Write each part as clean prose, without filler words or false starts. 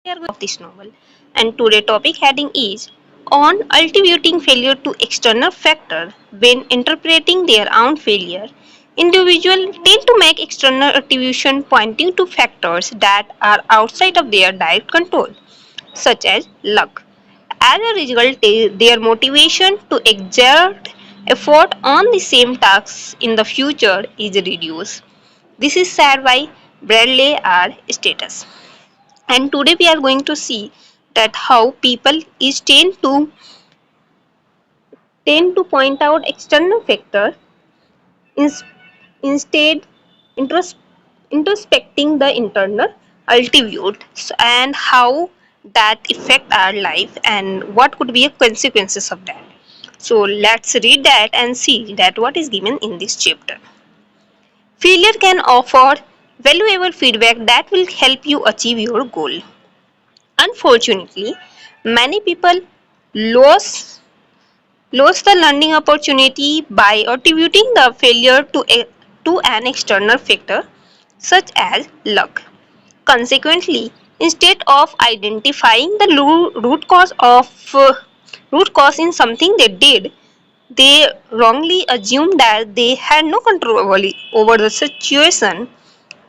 we are going of this novel. And today topic heading is on attributing failure to external factor when interpreting their own failure. Individuals tend to make external attribution pointing to factors that are outside of their direct control, such as luck. As a result, their motivation to exert effort on the same tasks in the future is reduced. This is said by Bradley R. Status. And today we are going to see that how people is tend to point out external factor ins- instead intros- introspecting the internal attributes and how that affect our life and what could be the consequences of that. So let's read that and see that what is given in this chapter. Failure can offer valuable feedback that will help you achieve your goal. Unfortunately, many people lose lose the learning opportunity by attributing the failure to an external factor such as luck. Consequently, instead of identifying the root cause in something they did, they wrongly assumed that they had no control over the situation.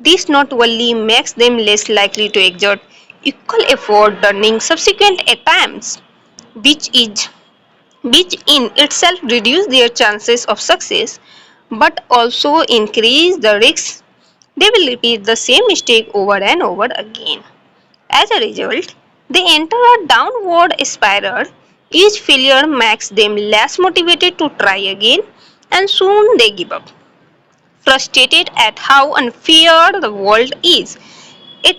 This not only makes them less likely to exert equal effort during subsequent attempts, which is which in itself reduce their chances of success, but also increase the risks they will repeat the same mistake over and over again. As a result, they enter a downward spiral. Each failure makes them less motivated to try again, and soon they give up, frustrated at how unfair the world is. It,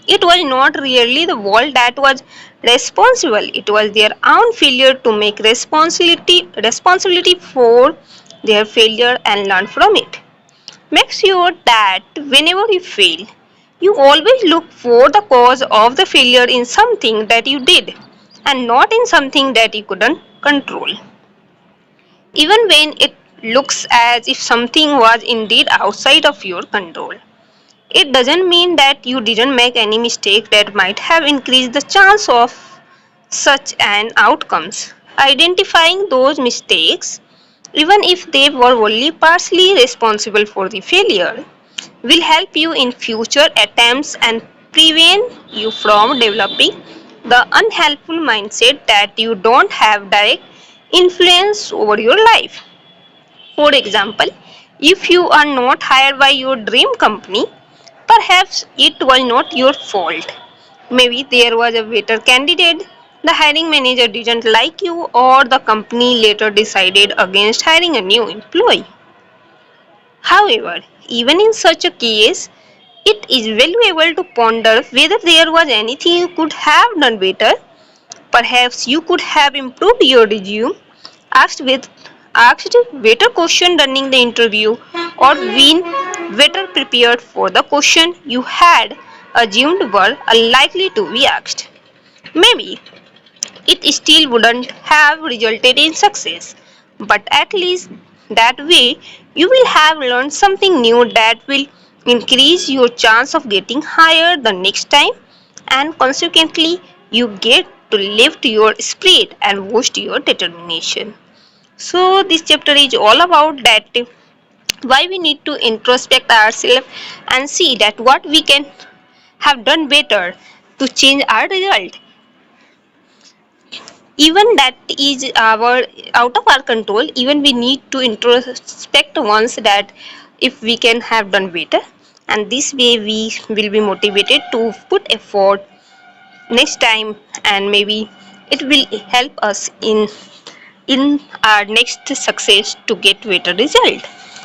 it was not really the world that was responsible, it was their own failure to make responsibility for their failure and learn from it. Make sure that whenever you fail, you always look for the cause of the failure in something that you did and not in something that you couldn't control. Even when it looks as if something was indeed outside of your control. It doesn't mean that you didn't make any mistake that might have increased the chance of such an outcomes. Identifying those mistakes, even if they were only partially responsible for the failure, will help you in future attempts and prevent you from developing the unhelpful mindset that you don't have direct influence over your life. For example, if you are not hired by your dream company, perhaps it was not your fault. Maybe there was a better candidate, the hiring manager didn't like you, or the company later decided against hiring a new employee. However, even in such a case, it is valuable to ponder whether there was anything you could have done better. Perhaps you could have improved your resume, asked with asked better question during the interview, or been better prepared for the question you had assumed were unlikely to be asked. Maybe it still wouldn't have resulted in success, but at least that way you will have learned something new that will increase your chance of getting hired the next time, and consequently you get to lift your spirit and boost your determination. So this chapter is all about that why we need to introspect ourselves and see that what we can have done better to change our result, even that is our out of our control. Even we need to introspect once that if we can have done better, and this way we will be motivated to put effort next time, and maybe it will help us in our next success to get better result.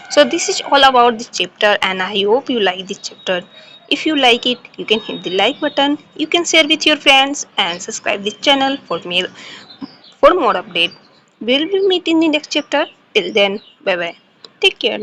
So this is all about this chapter, and I hope you like this chapter. If you like it, you can hit the like button, you can share with your friends, and subscribe this channel for more update. We'll be meeting in the next chapter. Till then, bye bye. Take care.